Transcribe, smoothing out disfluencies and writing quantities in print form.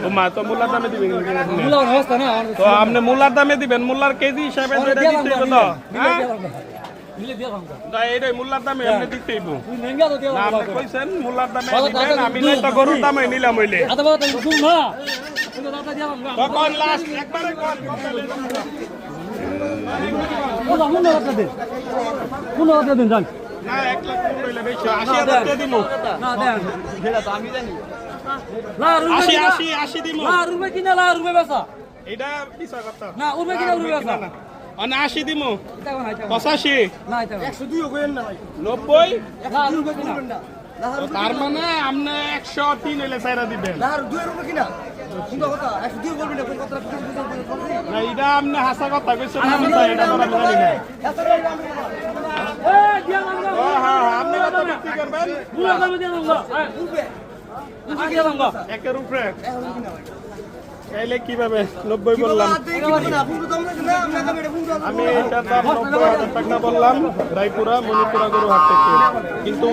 ও মা তো মূলার দামে দিবেন তো আপনি মূলার দামে দিবেন মূলার কেজি হিসাবে যেটা দিতে হইব তো হ্যাঁ এইটাই মূলার দামে আপনি দিতে হইব না আপনি কইছেন মূলার দামে দিবেন আমি না তো গরুর দামে নিলাম হইলে তখন লাস্ট একবারে না 1 লাখ হইলে বেশি 80,000 টাকা দিমু না দেন সেটা তো আমি জানি 80 দিমু না রুপে কিনা লা রুপে বেচা এটা পিছা কথা না রুপে কিনা রুপে বেচা না 80 দিমু 85 না এটা 102 কইেন না ভাই 90 না রুপে কিনা তার মানে আপনি 103 হইলে ছাইরা দিবেন না 2 রুপে কিনা সুন্দর কথা 102 বলবেন না কথা না এটা আপনি হাসা কথা কইছেন না এটা আমরা জানি না আপনি কত বিক্রি করবেন পুরো দামে দিয়ে দেবো একের উপরে চাইলে কিভাবে 90 বললাম আমি এটার দাম 90,000 টাকা বললাম রায়পুরা মণিপুরা গরু হাট থেকে কিন্তু